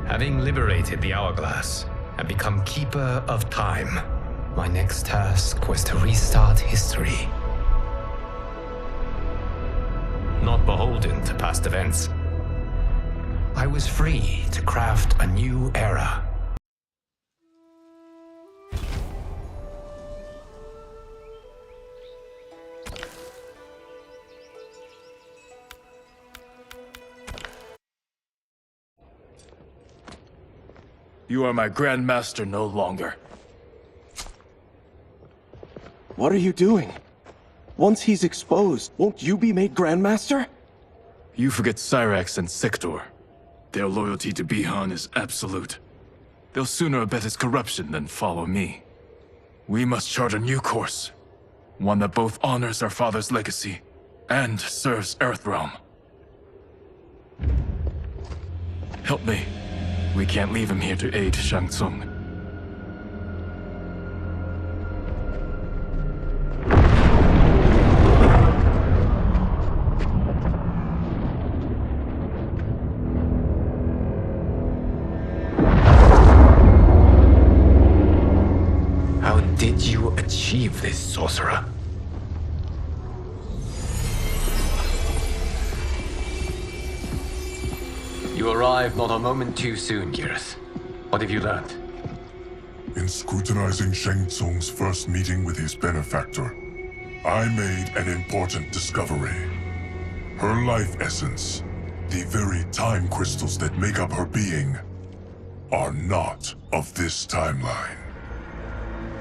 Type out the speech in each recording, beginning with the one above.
Having liberated the Hourglass and become Keeper of Time, my next task was to restart history. Not beholden to past events, I was free to craft a new era. You are my Grandmaster no longer. What are you doing? Once he's exposed, won't you be made Grandmaster? You forget Cyrax and Sector. Their loyalty to Bihan is absolute. They'll sooner abet his corruption than follow me. We must chart a new course. One that both honors our father's legacy and serves Earthrealm. Help me. We can't leave him here to aid Shang Tsung. How did you achieve this, sorcerer? You arrived not a moment too soon, Geras. What have you learned? In scrutinizing Shang Tsung's first meeting with his benefactor, I made an important discovery. Her life essence, the very time crystals that make up her being, are not of this timeline.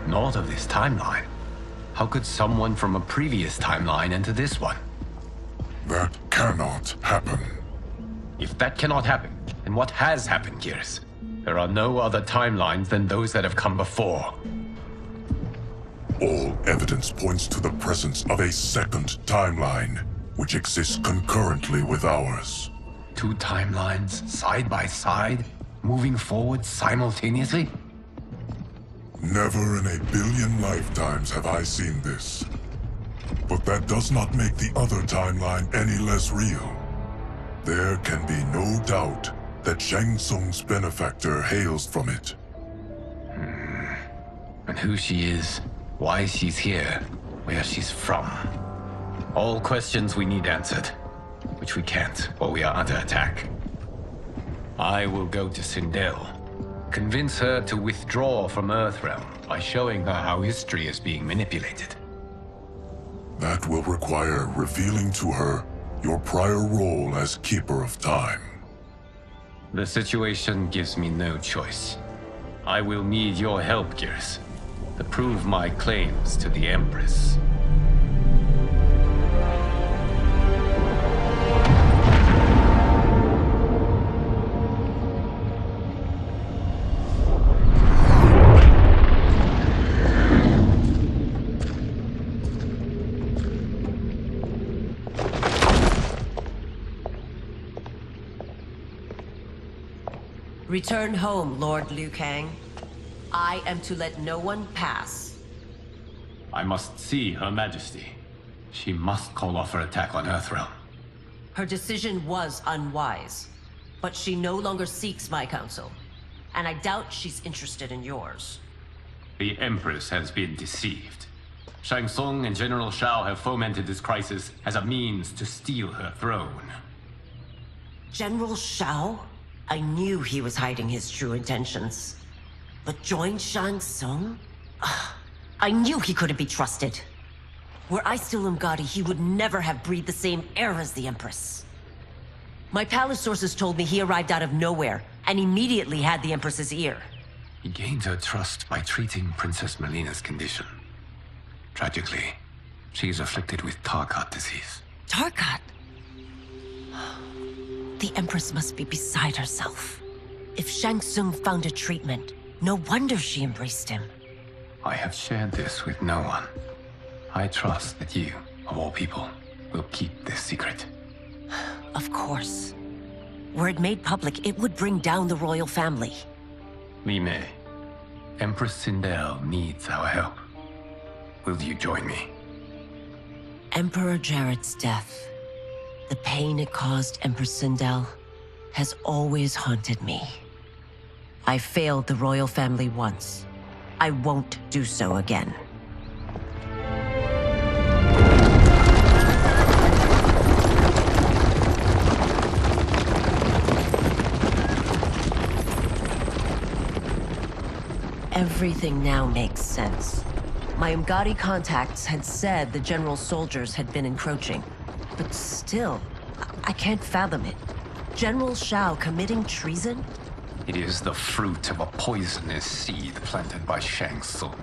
Not of this timeline? How could someone from a previous timeline enter this one? That cannot happen. If that cannot happen, then what has happened, Geras? There are no other timelines than those that have come before. All evidence points to the presence of a second timeline, which exists concurrently with ours. Two timelines, side by side, moving forward simultaneously? Never in a billion lifetimes have I seen this. But that does not make the other timeline any less real. There can be no doubt that Shang Tsung's benefactor hails from it. And who she is, why she's here, where she's from. All questions we need answered, which we can't, or we are under attack. I will go to Sindel, convince her to withdraw from Earthrealm by showing her how history is being manipulated. That will require revealing to her your prior role as Keeper of Time. The situation gives me no choice. I will need your help, Geras, to prove my claims to the Empress. Return home, Lord Liu Kang. I am to let no one pass. I must see Her Majesty. She must call off her attack on Earthrealm. Her decision was unwise, but she no longer seeks my counsel, and I doubt she's interested in yours. The Empress has been deceived. Shang Tsung and General Shao have fomented this crisis as a means to steal her throne. General Shao? I knew he was hiding his true intentions. But join Shang Tsung? I knew he couldn't be trusted. Were I still Umgadi, he would never have breathed the same air as the Empress. My palace sources told me he arrived out of nowhere, and immediately had the Empress's ear. He gained her trust by treating Princess Melina's condition. Tragically, she is afflicted with Tarkat disease. Tarkat? The Empress must be beside herself. If Shang Tsung found a treatment, no wonder she embraced him. I have shared this with no one. I trust that you, of all people, will keep this secret. Of course. Were it made public, it would bring down the royal family. Li Mei, Empress Sindel needs our help. Will you join me? Emperor Jared's death, the pain it caused Empress Sindel, has always haunted me. I failed the royal family once. I won't do so again. Everything now makes sense. My Umgadi contacts had said the general's soldiers had been encroaching. But still, I can't fathom it. General Shao committing treason? It is the fruit of a poisonous seed planted by Shang Tsung.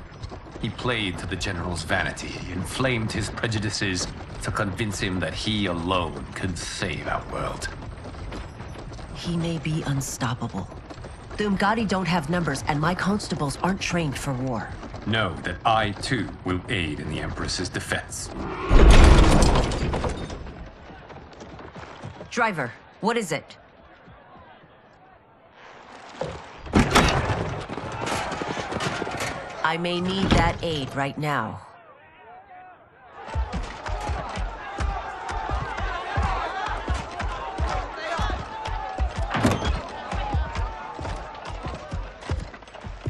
He played to the general's vanity, inflamed his prejudices to convince him that he alone could save our world. He may be unstoppable. The Umgadi don't have numbers, and my constables aren't trained for war. Know that I, too, will aid in the Empress's defense. Driver, what is it? I may need that aid right now.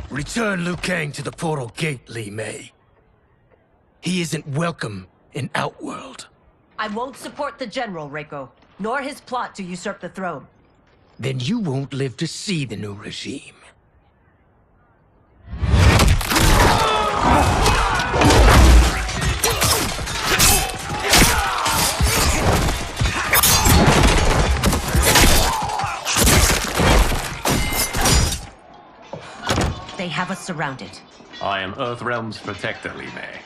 Return Liu Kang to the portal gate, Li Mei. He isn't welcome in Outworld. I won't support the general, Reiko, nor his plot to usurp the throne. Then you won't live to see the new regime. They have us surrounded. I am Earthrealm's protector, Li Mei.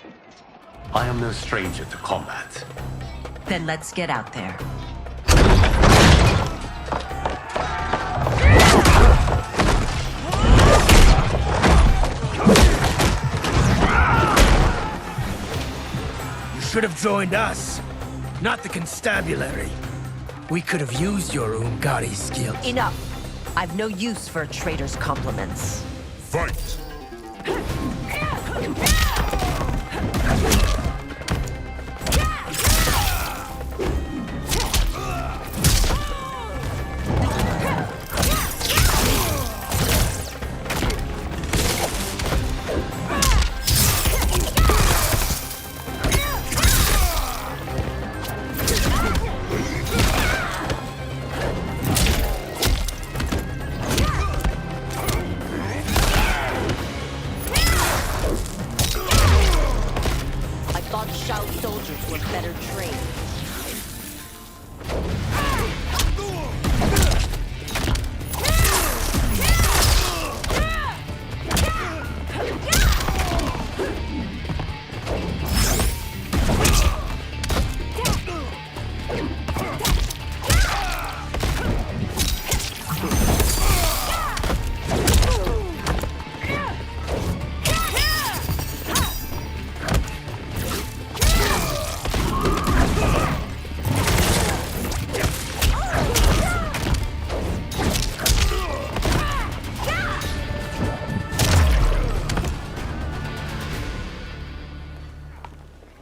I am no stranger to combat. Then let's get out there. You should have joined us, not the constabulary. We could have used your Umgadi skills. Enough! I've no use for a traitor's compliments. Fight! Soldiers were better trained.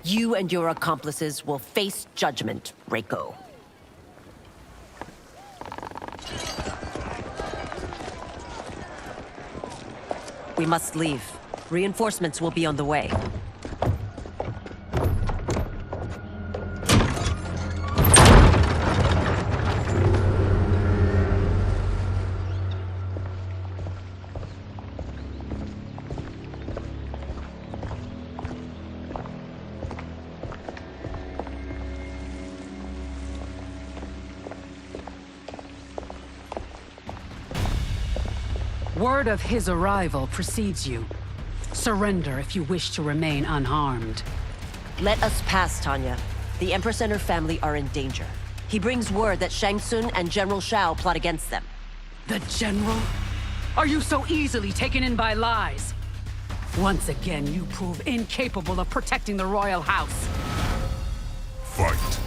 You and your accomplices will face judgment, Reiko. We must leave. Reinforcements will be on the way. Word of his arrival precedes you. Surrender if you wish to remain unharmed. Let us pass, Tanya. The Empress and her family are in danger. He brings word that Shang Tsung and General Shao plot against them. The General? Are you so easily taken in by lies? Once again, you prove incapable of protecting the royal house. Fight!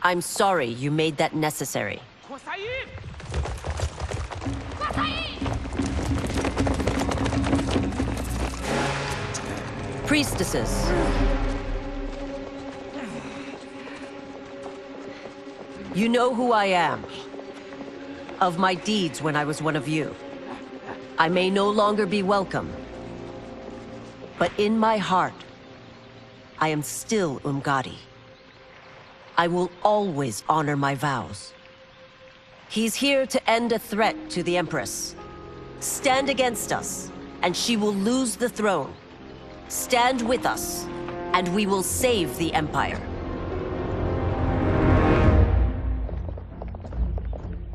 I'm sorry you made that necessary. Priestesses. You know who I am. Of my deeds when I was one of you. I may no longer be welcome. But in my heart, I am still Umgadi. I will always honor my vows. He's here to end a threat to the Empress. Stand against us, and she will lose the throne. Stand with us, and we will save the Empire.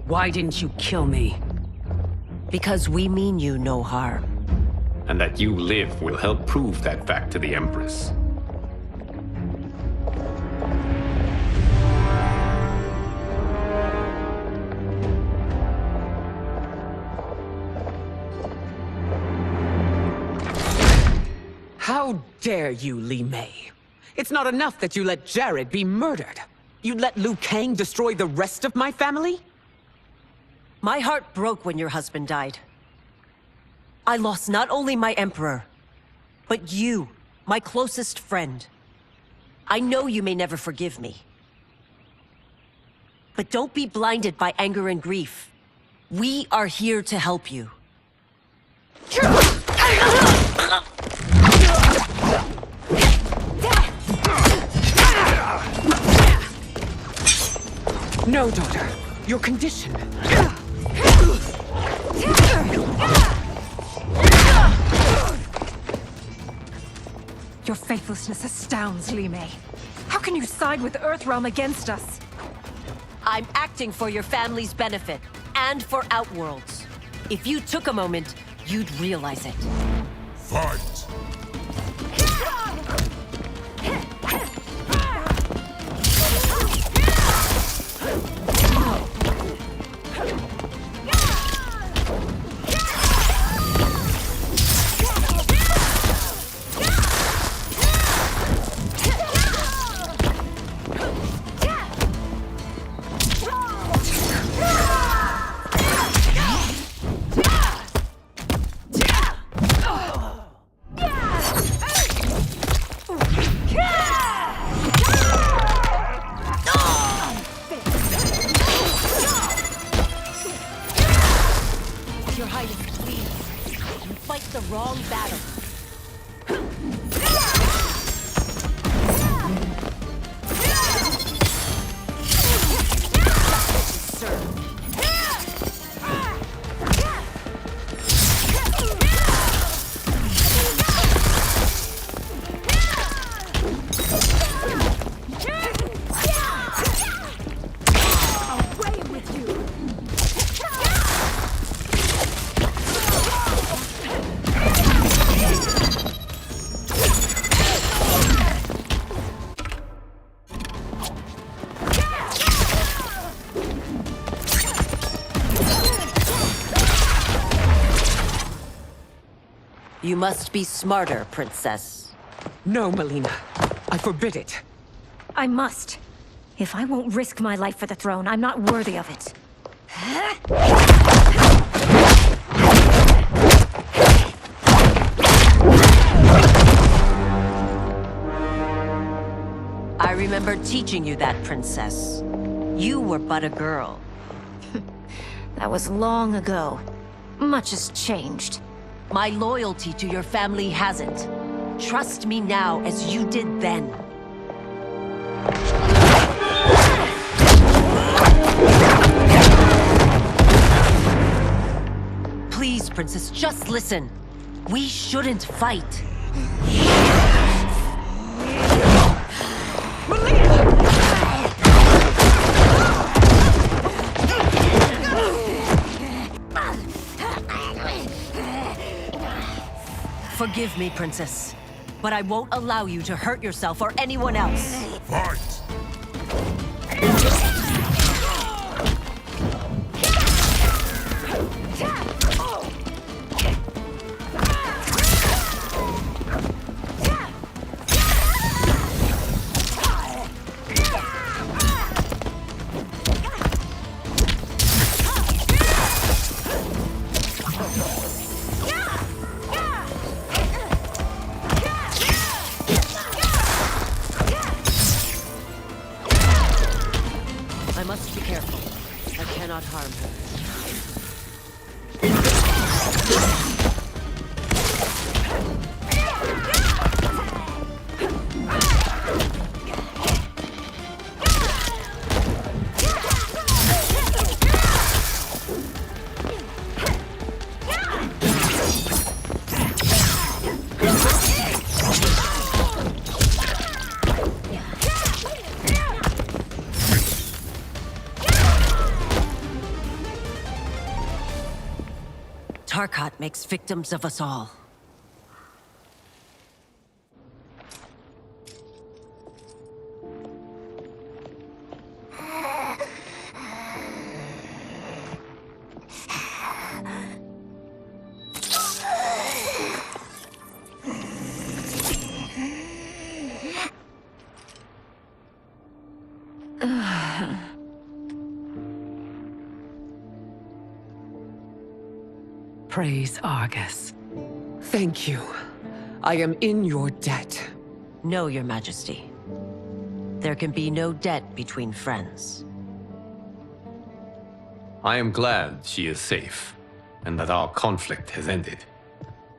Why didn't you kill me? Because we mean you no harm. And that you live will help prove that fact to the Empress. How dare you, Li Mei? It's not enough that you let Jared be murdered. You'd let Liu Kang destroy the rest of my family? My heart broke when your husband died. I lost not only my Emperor, but you, my closest friend. I know you may never forgive me. But don't be blinded by anger and grief. We are here to help you. No, daughter. Your condition. Your faithlessness astounds, Li Mei. How can you side with Earthrealm against us? I'm acting for your family's benefit, and for Outworld's. If you took a moment, you'd realize it. Fight! Your Highness, please. You fight the wrong battle. You must be smarter, Princess. No, Melina. I forbid it. I must. If I won't risk my life for the throne, I'm not worthy of it. I remember teaching you that, Princess. You were but a girl. That was long ago. Much has changed. My loyalty to your family hasn't. Trust me now as you did then. Please, Princess, just listen. We shouldn't fight. Forgive me, Princess, but I won't allow you to hurt yourself or anyone else. Fight! I must be careful. I cannot harm her. Tarkat makes victims of us all. Praise Argus. Thank you. I am in your debt. No, Your Majesty. There can be no debt between friends. I am glad she is safe, and that our conflict has ended.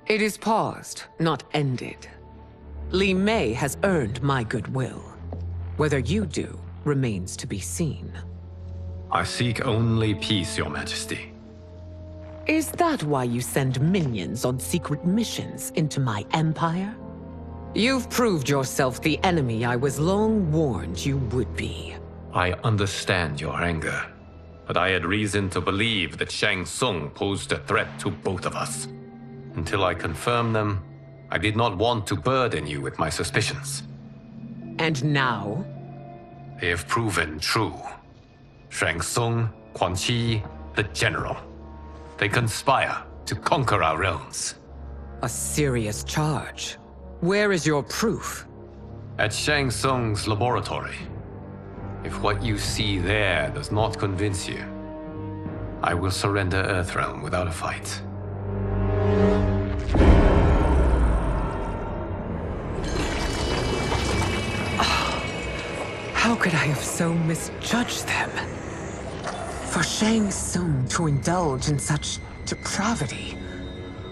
It is paused, not ended. Li Mei has earned my goodwill. Whether you do remains to be seen. I seek only peace, Your Majesty. Is that why you send minions on secret missions into my empire? You've proved yourself the enemy I was long warned you would be. I understand your anger, but I had reason to believe that Shang Tsung posed a threat to both of us. Until I confirmed them, I did not want to burden you with my suspicions. And now? They have proven true. Shang Tsung, Quan Chi, the General. They conspire to conquer our realms. A serious charge. Where is your proof? At Shang Tsung's laboratory. If what you see there does not convince you, I will surrender Earthrealm without a fight. How could I have so misjudged them? For Shang Tsung to indulge in such depravity,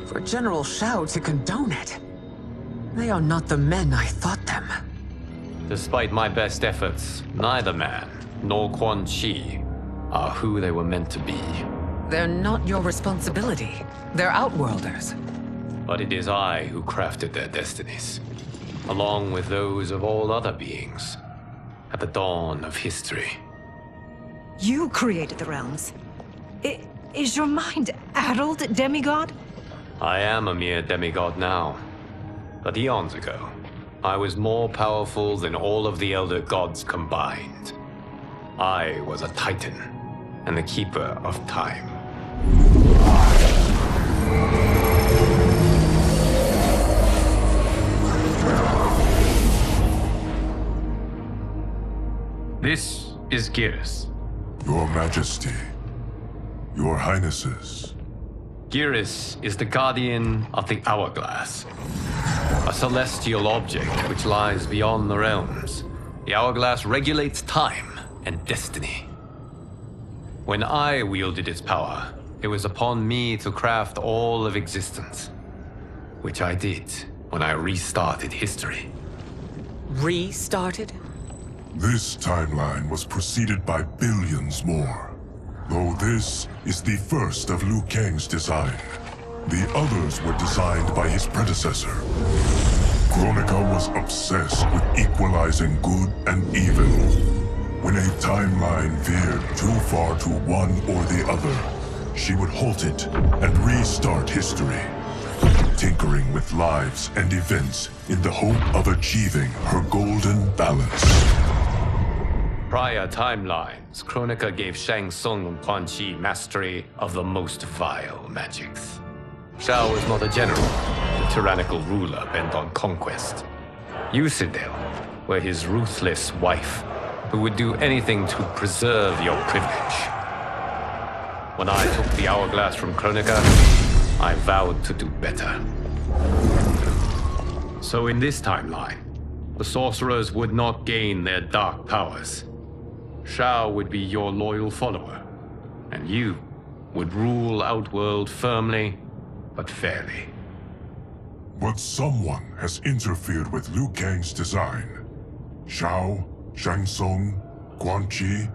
for General Shao to condone it, they are not the men I thought them. Despite my best efforts, neither man nor Quan Chi are who they were meant to be. They're not your responsibility. They're Outworlders. But it is I who crafted their destinies, along with those of all other beings, at the dawn of history. You created the realms. Is your mind addled, demigod? I am a mere demigod now. But eons ago, I was more powerful than all of the Elder Gods combined. I was a Titan, and the Keeper of Time. This is Geras. Your Majesty, Your Highnesses. Geras is the guardian of the Hourglass, a celestial object which lies beyond the realms. The Hourglass regulates time and destiny. When I wielded its power, it was upon me to craft all of existence, which I did when I restarted history. Restarted? This timeline was preceded by billions more. Though this is the first of Liu Kang's design. The others were designed by his predecessor. Kronika was obsessed with equalizing good and evil. When a timeline veered too far to one or the other, she would halt it and restart history, tinkering with lives and events in the hope of achieving her golden balance. Prior timelines, Kronika gave Shang Tsung and Quan Chi mastery of the most vile magics. Shao was not a general, a tyrannical ruler bent on conquest. Yusidel were his ruthless wife, who would do anything to preserve your privilege. When I took the Hourglass from Kronika, I vowed to do better. So in this timeline, the sorcerers would not gain their dark powers. Shao would be your loyal follower, and you would rule Outworld firmly, but fairly. But someone has interfered with Liu Kang's design. Shao, Shang Tsung, Quan Chi,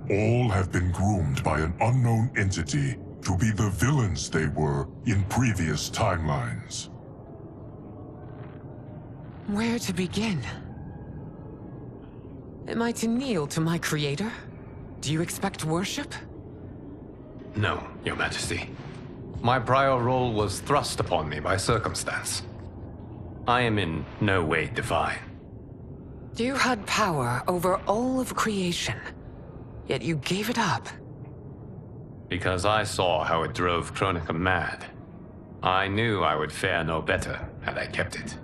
all have been groomed by an unknown entity to be the villains they were in previous timelines. Where to begin? Am I to kneel to my creator? Do you expect worship? No, Your Majesty. My prior role was thrust upon me by circumstance. I am in no way divine. You had power over all of creation, yet you gave it up. Because I saw how it drove Kronika mad. I knew I would fare no better had I kept it.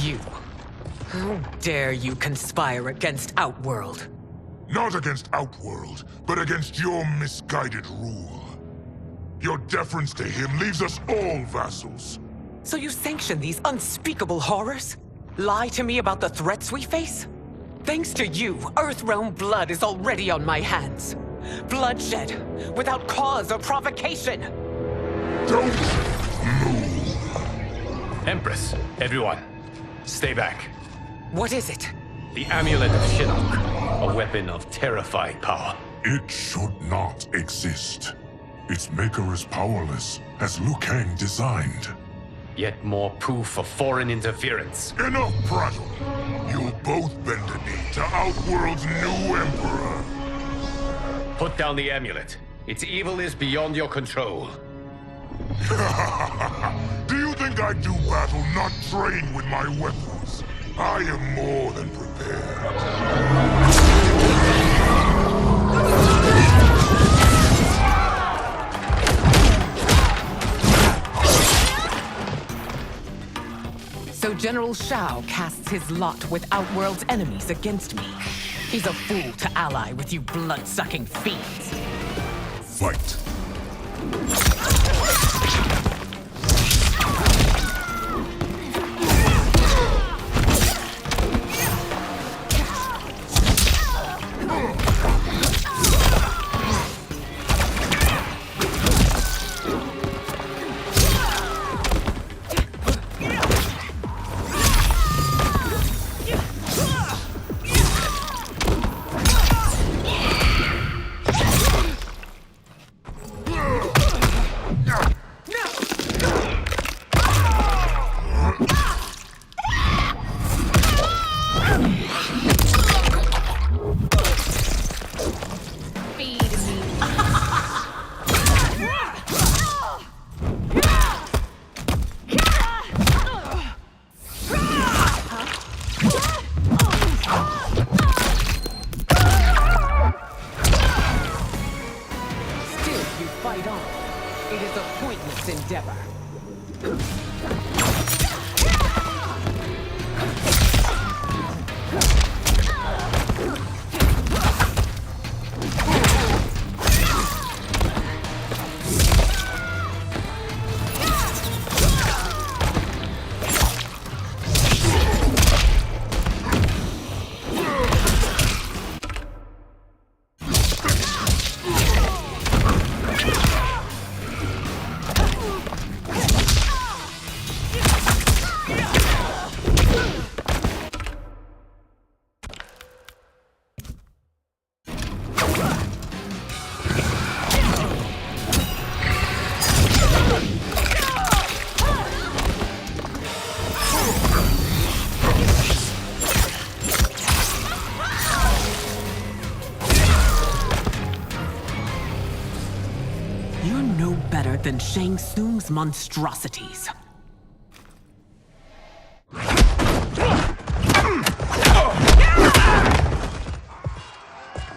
You. How dare you conspire against Outworld? Not against Outworld, but against your misguided rule. Your deference to him leaves us all vassals. So you sanction these unspeakable horrors? Lie to me about the threats we face? Thanks to you, Earthrealm blood is already on my hands. Bloodshed, without cause or provocation. Don't move. Empress, everyone, stay back. What is it? The Amulet of Shinnok, a weapon of terrifying power. It should not exist. Its maker is powerless, as Liu Kang designed. Yet more proof of foreign interference. Enough prattle! You'll both bend a knee to Outworld's new emperor. Put down the amulet. Its evil is beyond your control. Do you think I do battle not trained with my weapons? I am more than prepared. So General Shao casts his lot with Outworld's enemies against me. He's a fool to ally with you blood-sucking fiends. Fight. Fight on. It is a pointless endeavor. You're no better than Shang Tsung's monstrosities.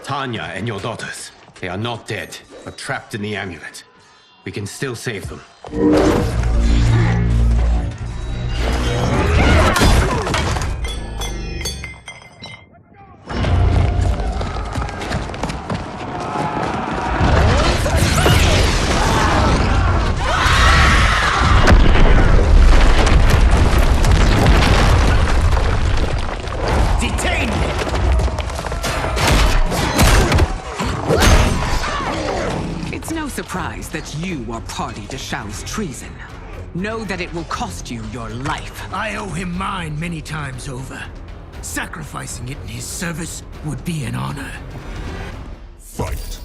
Tanya and your daughters. They are not dead, but trapped in the amulet. We can still save them. that you are party to Shao's treason, know that it will cost you your life. I owe him mine many times over. Sacrificing it in his service would be an honor. Fight.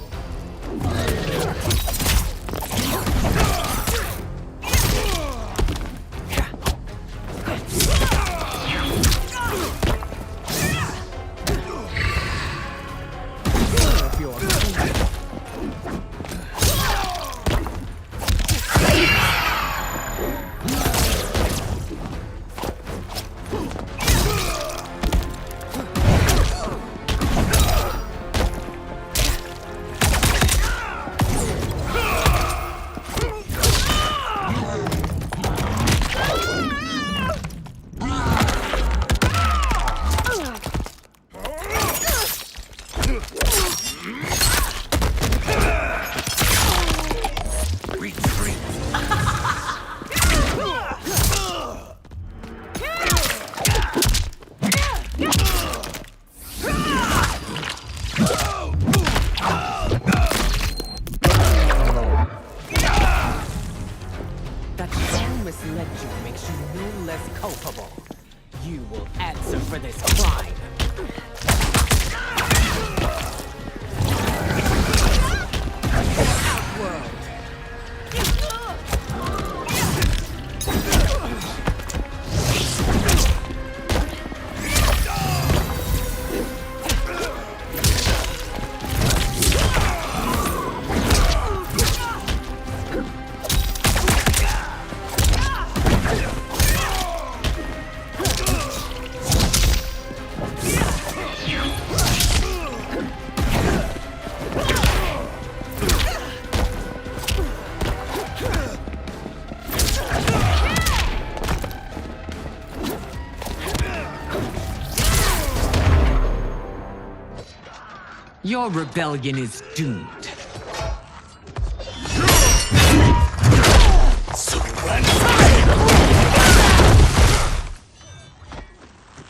Your rebellion is doomed.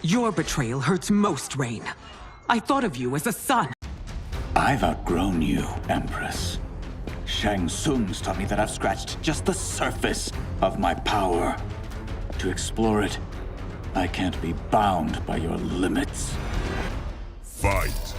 Your betrayal hurts most, Rain. I thought of you as a son. I've outgrown you, Empress. Shang Tsung's taught me that I've scratched just the surface of my power. To explore it, I can't be bound by your limits. Fight.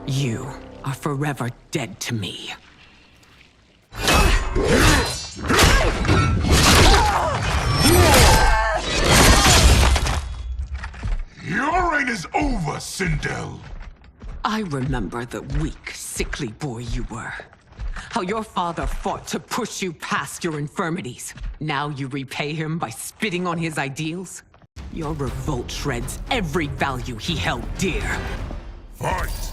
You are forever dead to me. Your reign is over, Sindel. I remember the weak, sickly boy you were. How your father fought to push you past your infirmities. Now you repay him by spitting on his ideals? Your revolt shreds every value he held dear. Fight!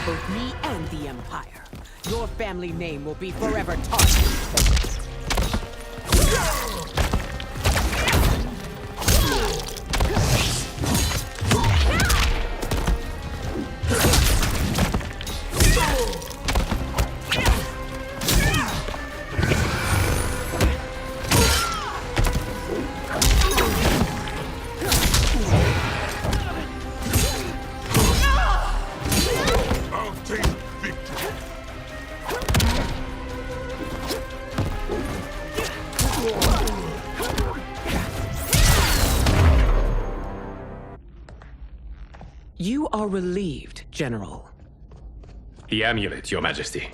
both me and the Empire. Your family name will be forever tarnished. You are relieved, General. The amulet, Your Majesty.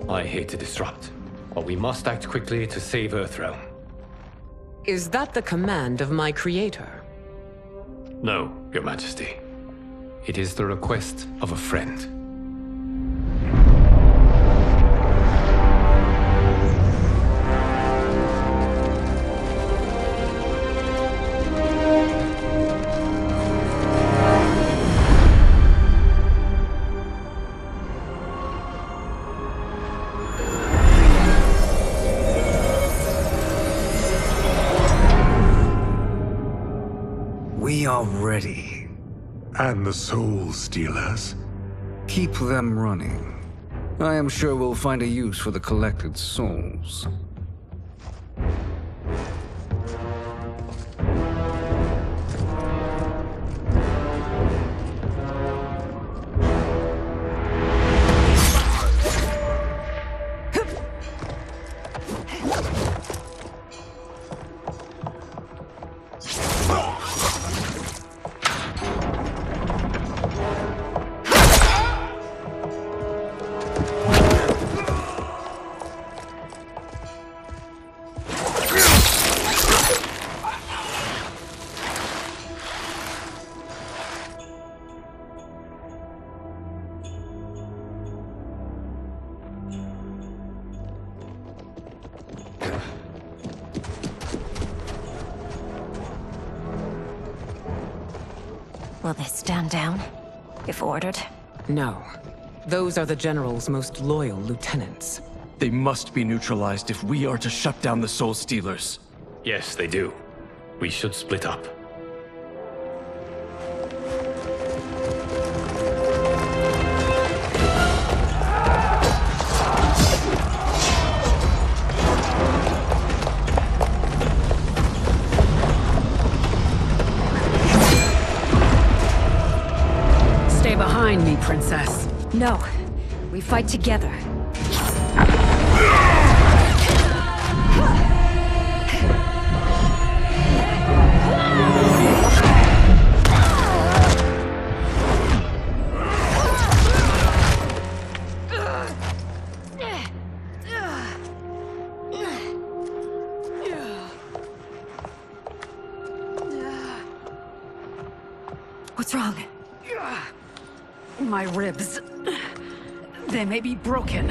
I hate to disrupt, but we must act quickly to save Earthrealm. Is that the command of my creator? No, Your Majesty. It is the request of a friend. We are ready. And the Soul Stealers? Keep them running. I am sure we'll find a use for the collected souls. Will they stand down, if ordered? No. Those are the General's most loyal lieutenants. They must be neutralized if we are to shut down the Soul Stealers. Yes, they do. We should split up. Stay behind me, Princess. No. We fight together. What's wrong? My ribs. They may be broken.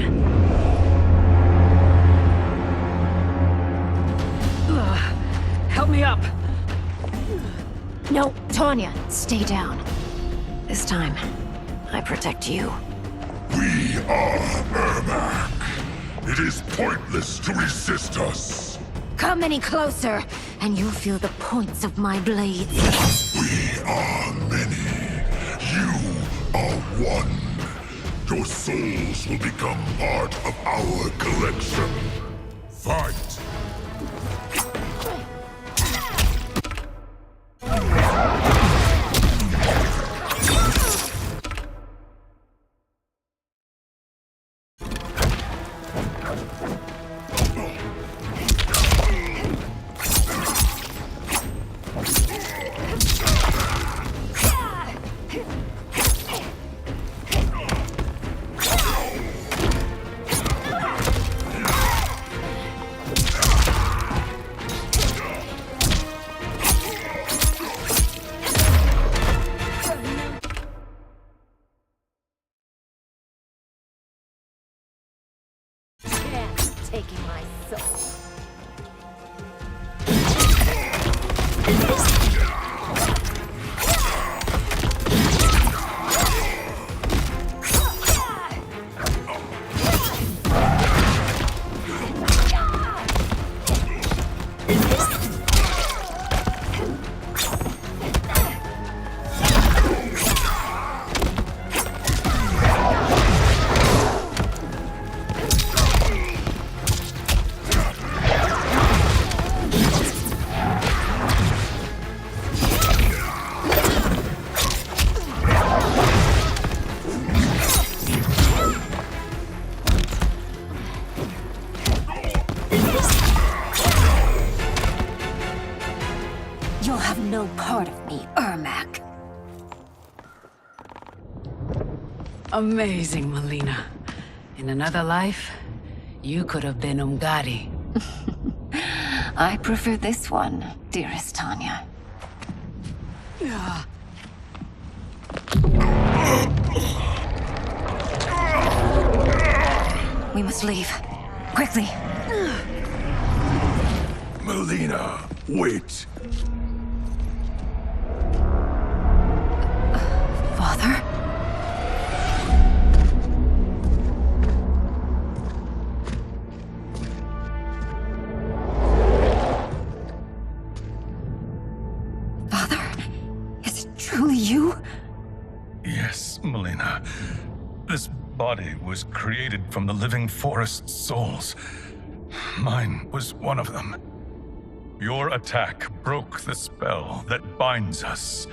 Help me up. No, Tanya, stay down. This time, I protect you. We are Ermac. It is pointless to resist us. Come any closer, and you'll feel the points of my blades. We are many. You are one. Your souls will become part of our collection. Fight! You'll have no part of me, Ermac. Amazing, Melina. In another life, you could have been Umgadi. I prefer this one, dearest Tanya. We must leave. Quickly. Melina, wait. Father? Father? Is it truly you? Yes, Melina. This body was created from the living forest's souls. Mine was one of them. Your attack broke the spell that binds us.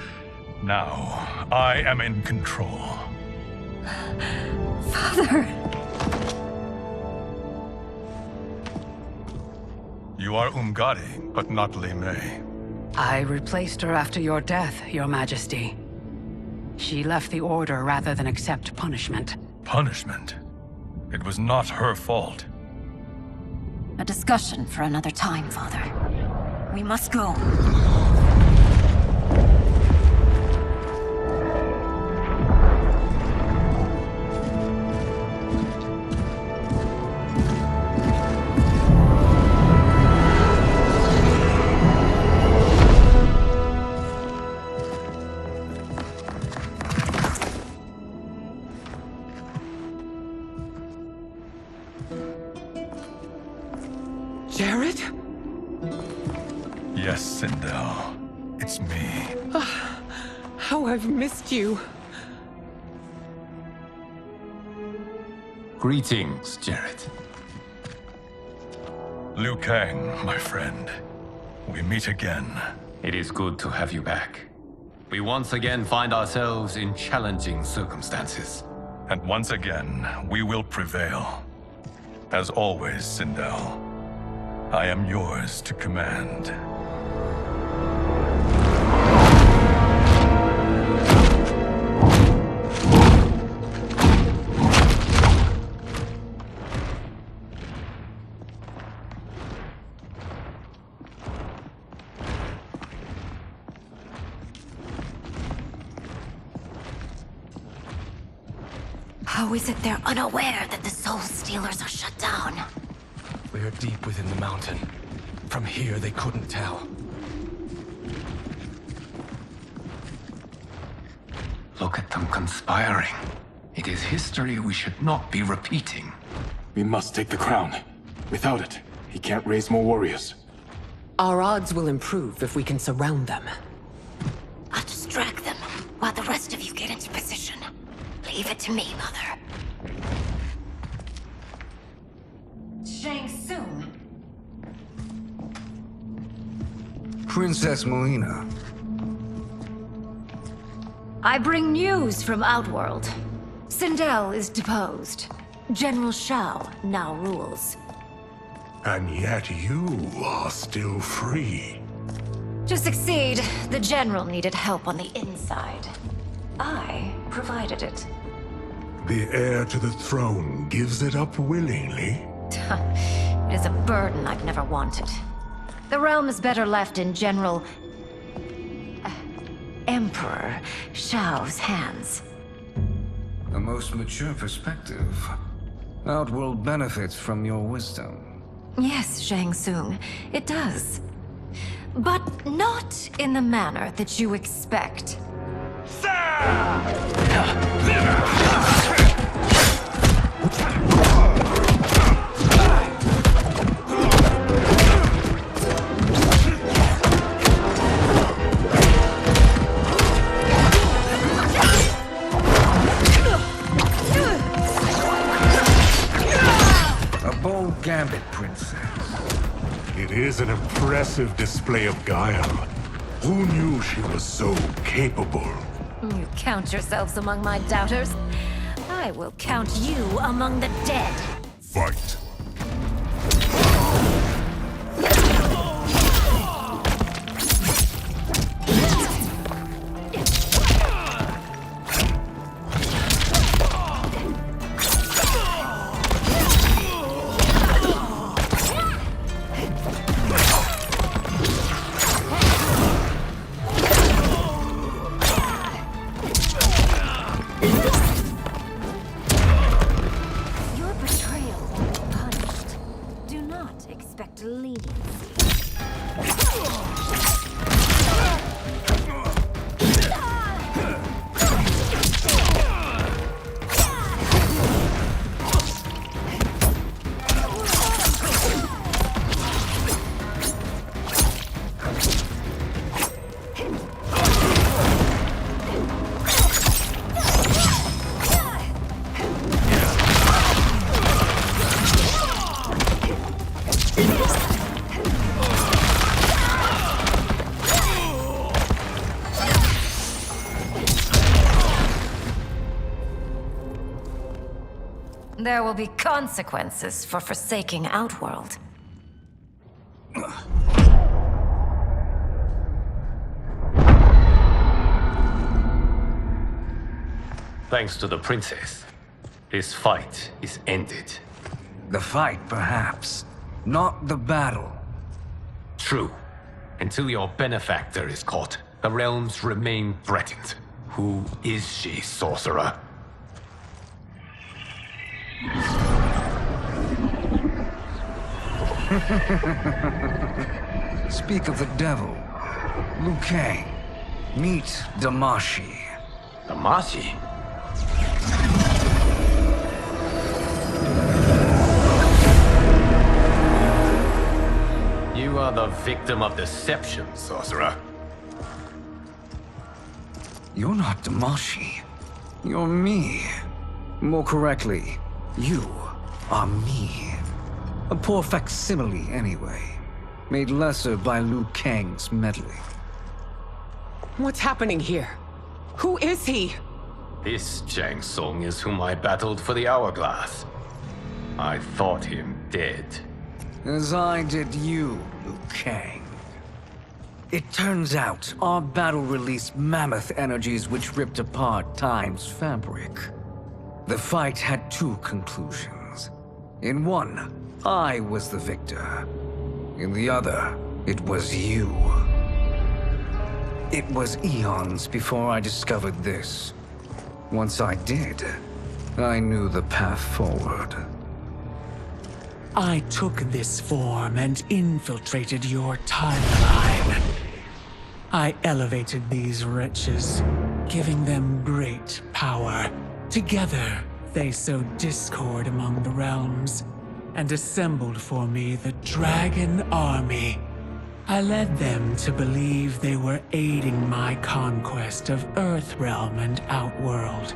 Now, I am in control. Father! You are Umgadi, but not Li Mei. I replaced her after your death, Your Majesty. She left the Order rather than accept punishment. Punishment? It was not her fault. A discussion for another time, Father. We must go. Jared? Yes, Sindel. It's me. How I've missed you. Greetings, Jared. Liu Kang, my friend. We meet again. It is good to have you back. We once again find ourselves in challenging circumstances. And once again, we will prevail. As always, Sindel, I am yours to command. How is it they're unaware that the Soul Stealers are shut down? We are deep within the mountain. From here, they couldn't tell. Look at them conspiring. It is history we should not be repeating. We must take the crown. Without it, he can't raise more warriors. Our odds will improve if we can surround them. I'll distract them while the rest of you get into position. Leave it to me, Mother. Shang Tsung. Princess Melina. I bring news from Outworld. Sindel is deposed. General Shao now rules. And yet you are still free. To succeed, the General needed help on the inside. I provided it. The heir to the throne gives it up willingly. It is a burden I've never wanted. The realm is better left in General... Emperor Shao's hands. A most mature perspective. Outworld benefits from your wisdom. Yes, Shang Tsung, it does. But not in the manner that you expect. A bold gambit, Princess. It is an impressive display of guile. Who knew she was so capable? You count yourselves among my doubters. I will count you among the dead. Fight. Your betrayal will be punished. Do not expect leniency. There will be consequences for forsaking Outworld. Thanks to the princess, this fight is ended. The fight, perhaps. Not the battle. True. Until your benefactor is caught, the realms remain threatened. Who is she, sorcerer? Speak of the devil. Liu Kang. Meet Damashi. Damashi? You are the victim of deception, sorcerer. You're not Damashi. You're me. More correctly, you are me. A poor facsimile, anyway. Made lesser by Liu Kang's meddling. What's happening here? Who is he? This Shang Tsung is whom I battled for the Hourglass. I thought him dead. As I did you, Liu Kang. It turns out our battle released mammoth energies which ripped apart time's fabric. The fight had two conclusions. In one, I was the victor. In the other, it was you. It was eons before I discovered this. Once I did, I knew the path forward. I took this form and infiltrated your timeline. I elevated these wretches, giving them great power. Together, they sowed discord among the realms, and assembled for me the Dragon Army. I led them to believe they were aiding my conquest of Earthrealm and Outworld.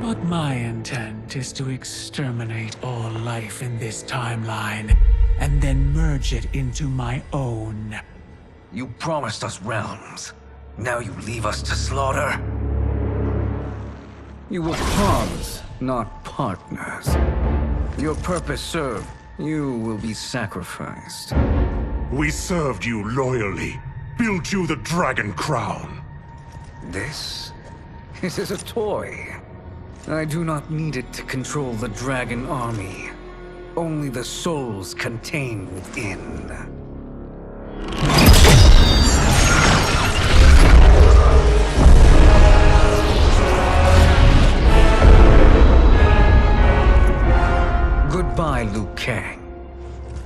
But my intent is to exterminate all life in this timeline, and then merge it into my own. You promised us realms. Now you leave us to slaughter? You were pawns, not partners. Your purpose served. You will be sacrificed. We served you loyally, built you the Dragon Crown. This? It is a toy. I do not need it to control the Dragon Army. Only the souls contained within. Goodbye, Liu Kang.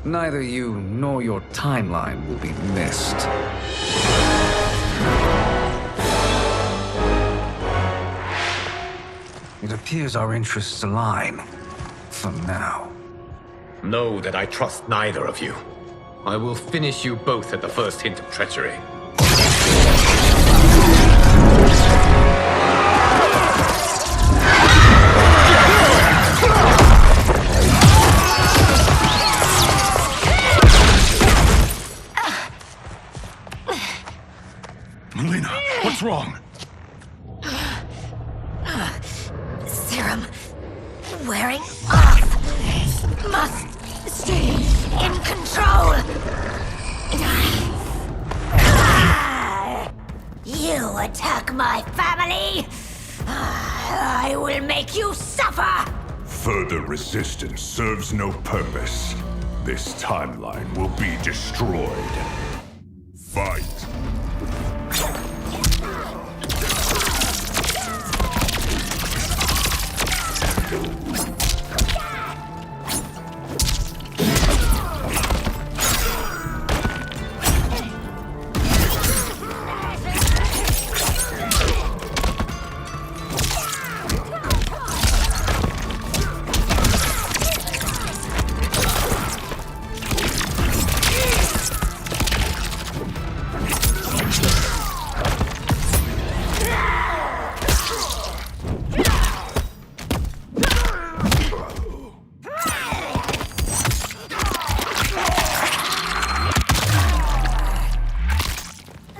Neither you nor your timeline will be missed. It appears our interests align. For now. Know that I trust neither of you. I will finish you both at the first hint of treachery. Melina, what's wrong? Serum wearing off. Must stay in control. You attack my family. I will make you suffer. Further resistance serves no purpose. This timeline will be destroyed. Fight!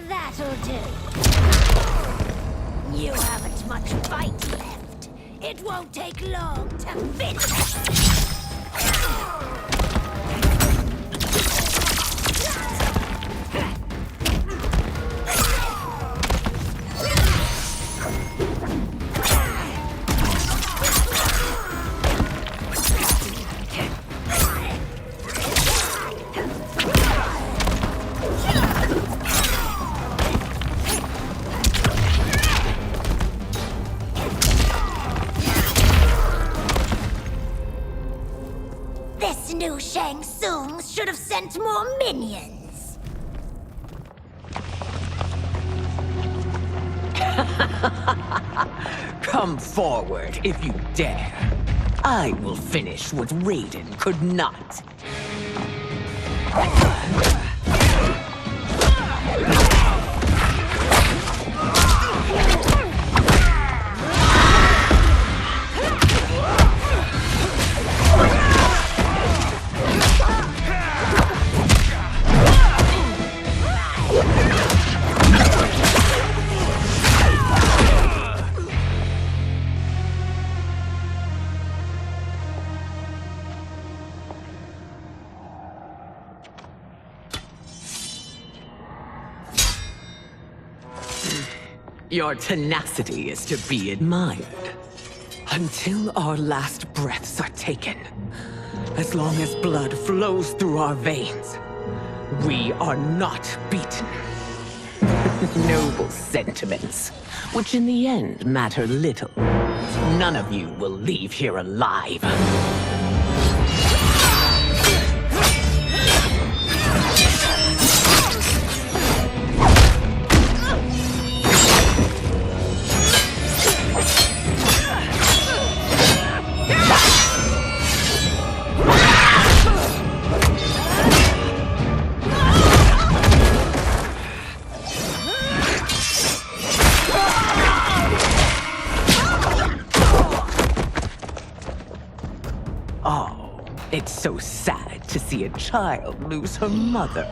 That'll do. You haven't much fight left. It won't take long to finish. This new Shang Tsung should have sent more minions. Come forward if you dare. I will finish what Raiden could not. Your tenacity is to be admired. Until our last breaths are taken, as long as blood flows through our veins, we are not beaten. Noble sentiments, which in the end matter little. None of you will leave here alive. It's so sad to see a child lose her mother.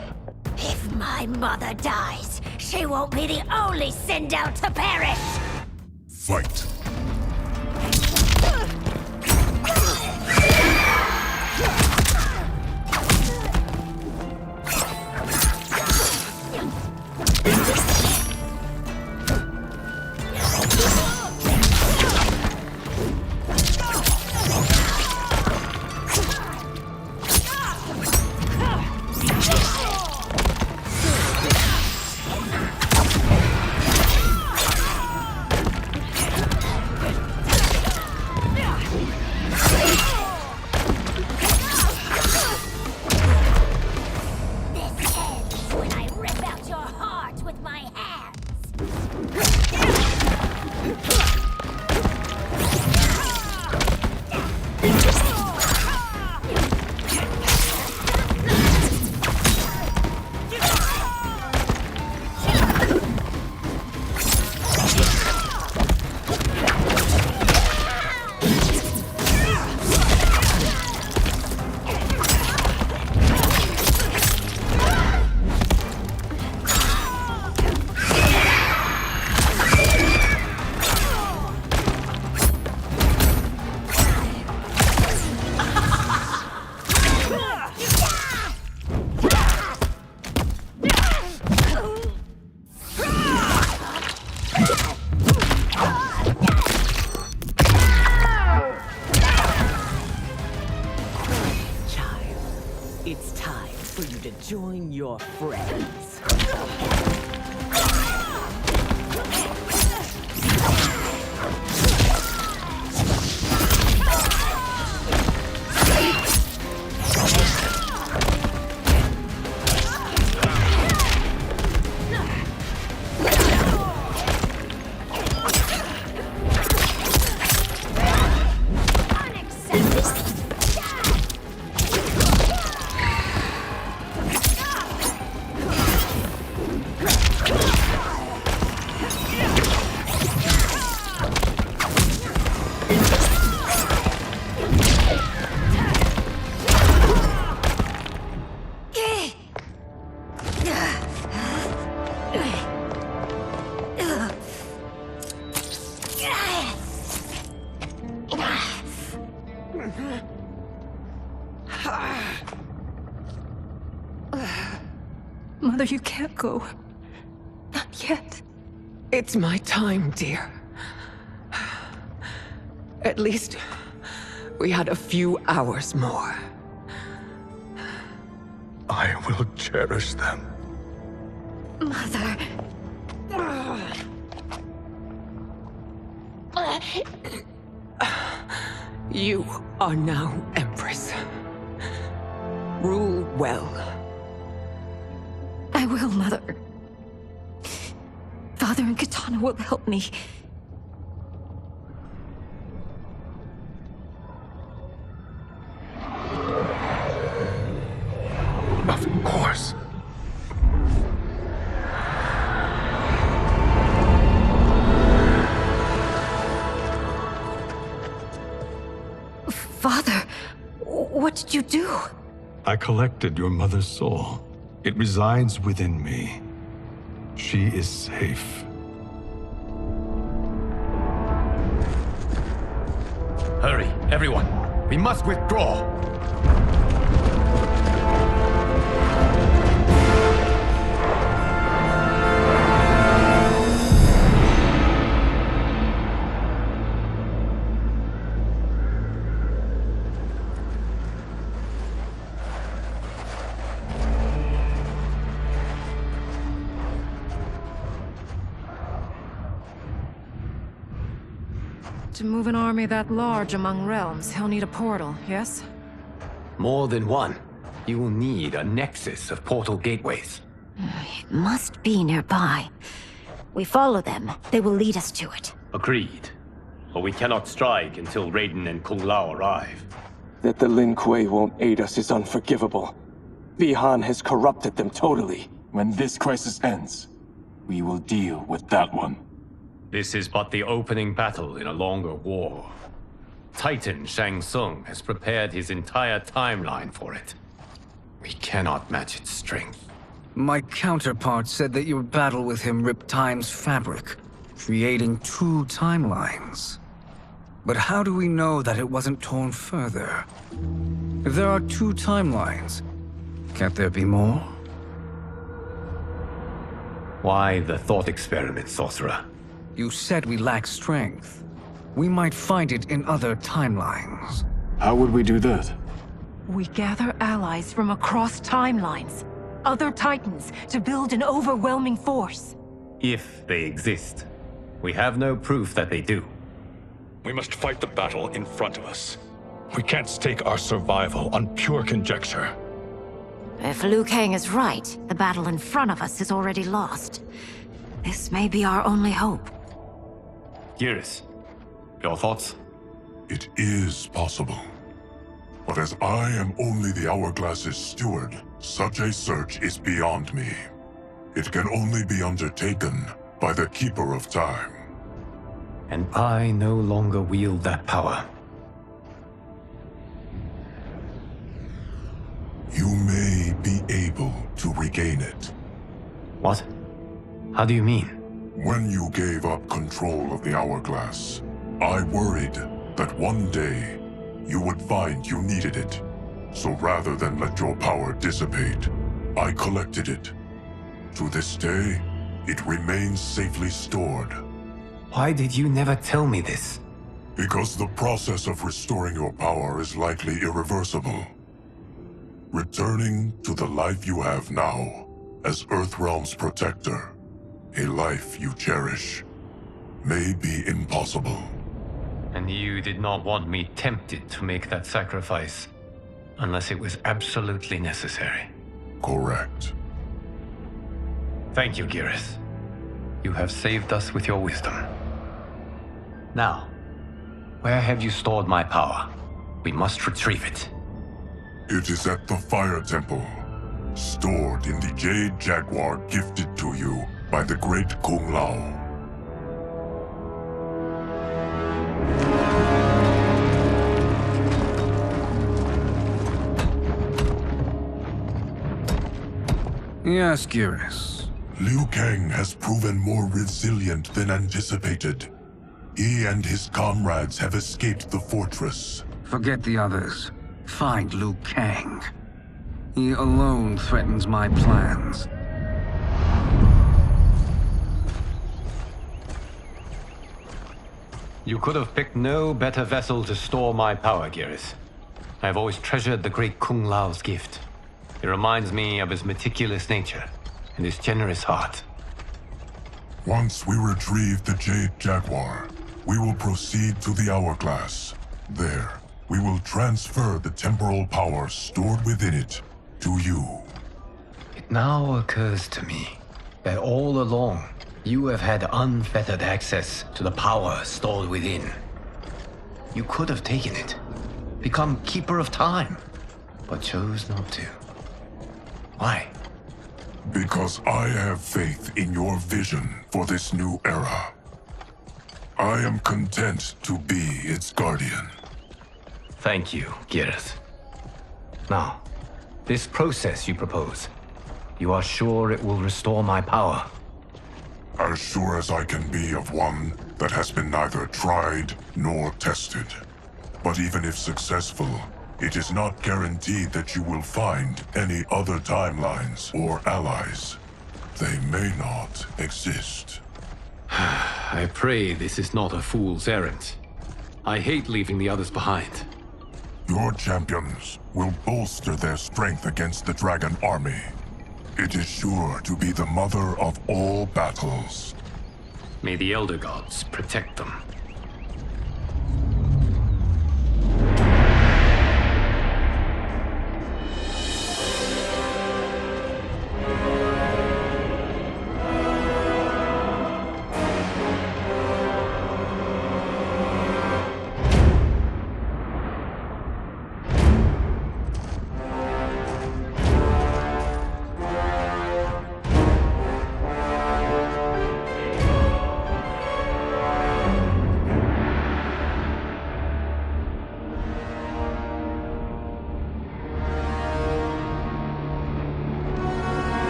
If my mother dies, she won't be the only send out to perish. Fight! your friends. Mother, you can't go. Not yet. It's my time, dear. At least we had a few hours more. I will cherish them. Mother. You are now Empress. Rule well. I will, Mother. Father and Katana will help me. Of course. Father, what did you do? I collected your mother's soul. It resides within me. She is safe. Hurry, everyone. We must withdraw. To move an army that large among realms, he'll need a portal, yes? More than one. You will need a nexus of portal gateways. It must be nearby. We follow them. They will lead us to it. Agreed. But we cannot strike until Raiden and Kung Lao arrive. That the Lin Kuei won't aid us is unforgivable. Bi-Han has corrupted them totally. When this crisis ends, we will deal with that one. This is but the opening battle in a longer war. Titan Shang Tsung has prepared his entire timeline for it. We cannot match its strength. My counterpart said that your battle with him ripped time's fabric, creating 2 timelines. But how do we know that it wasn't torn further? If there are 2 timelines, can't there be more? Why the thought experiment, sorcerer? You said we lack strength. We might find it in other timelines. How would we do that? We gather allies from across timelines, other titans, to build an overwhelming force. If they exist. We have no proof that they do. We must fight the battle in front of us. We can't stake our survival on pure conjecture. If Liu Kang is right, the battle in front of us is already lost. This may be our only hope. Geras, your thoughts? It is possible. But as I am only the Hourglass's steward, such a search is beyond me. It can only be undertaken by the Keeper of Time. And I no longer wield that power. You may be able to regain it. What? How do you mean? When you gave up control of the Hourglass, I worried that one day you would find you needed it. So rather than let your power dissipate, I collected it. To this day, it remains safely stored. Why did you never tell me this? Because the process of restoring your power is likely irreversible. Returning to the life you have now as Earthrealm's protector, a life you cherish may be impossible. And you did not want me tempted to make that sacrifice unless it was absolutely necessary. Correct. Thank you, Geras. You have saved us with your wisdom. Now, where have you stored my power? We must retrieve it. It is at the Fire Temple, stored in the Jade Jaguar gifted to you by the great Kung Lao. Yes, Geras. Liu Kang has proven more resilient than anticipated. He and his comrades have escaped the fortress. Forget the others. Find Liu Kang. He alone threatens my plans. You could have picked no better vessel to store my power, Geras. I have always treasured the great Kung Lao's gift. It reminds me of his meticulous nature and his generous heart. Once we retrieve the Jade Jaguar, we will proceed to the Hourglass. There, we will transfer the temporal power stored within it to you. It now occurs to me that all along, you have had unfettered access to the power stored within. You could have taken it, become Keeper of Time, but chose not to. Why? Because I have faith in your vision for this new era. I am content to be its guardian. Thank you, Geras. Now, this process you propose, you are sure it will restore my power? As sure as I can be of one that has been neither tried nor tested. But even if successful, it is not guaranteed that you will find any other timelines or allies. They may not exist. I pray this is not a fool's errand. I hate leaving the others behind. Your champions will bolster their strength against the Dragon Army. It is sure to be the mother of all battles. May the Elder Gods protect them.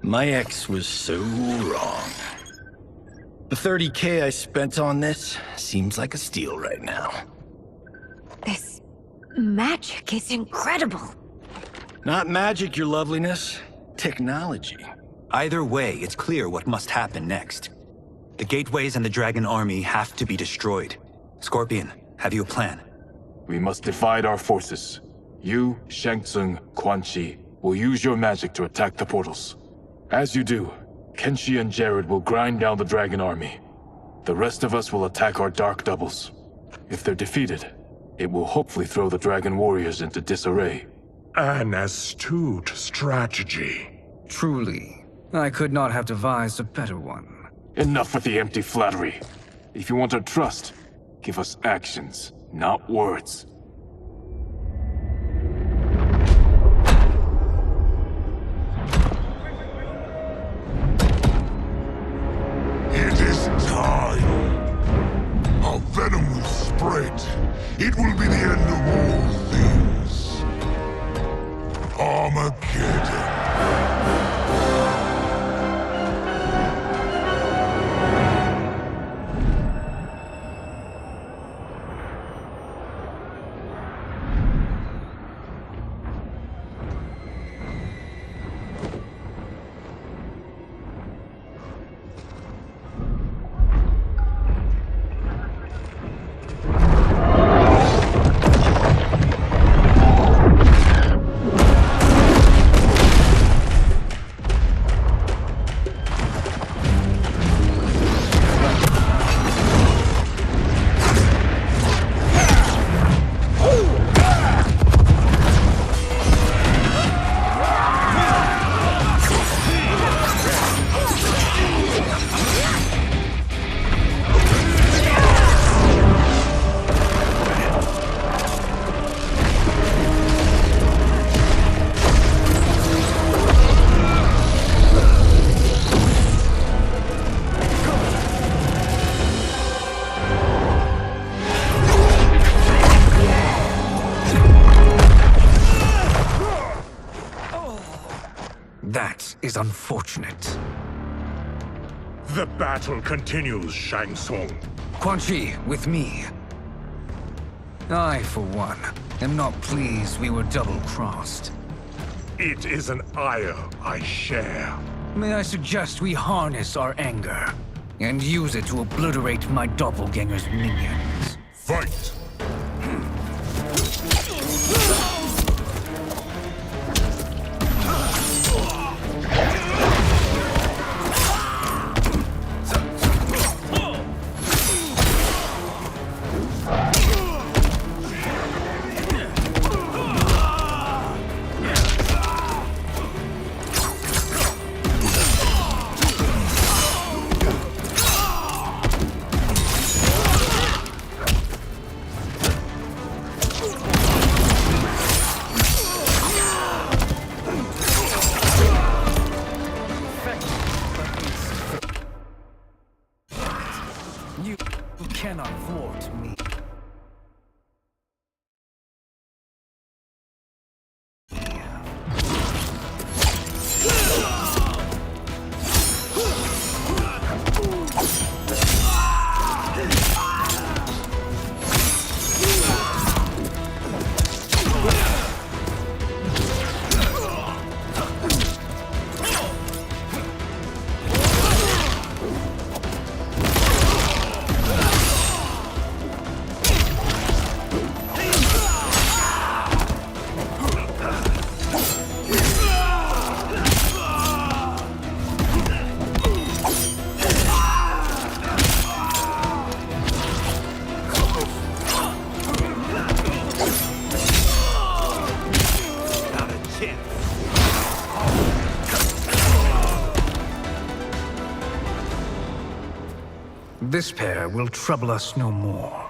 My ex was so wrong. The 30K I spent on this seems like a steal right now. This magic is incredible. Not magic, your loveliness. Technology. Either way, it's clear what must happen next. The gateways and the Dragon Army have to be destroyed. Scorpion, have you a plan? We must divide our forces. You, Shang Tsung, Quan Chi will use your magic to attack the portals. As you do, Kenshi and Jared will grind down the Dragon Army. The rest of us will attack our Dark Doubles. If they're defeated, it will hopefully throw the Dragon Warriors into disarray. An astute strategy. Truly, I could not have devised a better one. Enough with the empty flattery. If you want our trust, give us actions, not words. It is time. Our venom will spread. It will be the end of all things. Armageddon. is unfortunate. The battle continues, Shang Tsung. Quan Chi, with me. I, for one, am not pleased we were double-crossed. It is an ire I share. May I suggest we harness our anger and use it to obliterate my doppelganger's minions? Fight! You cannot thwart me. This pair will trouble us no more.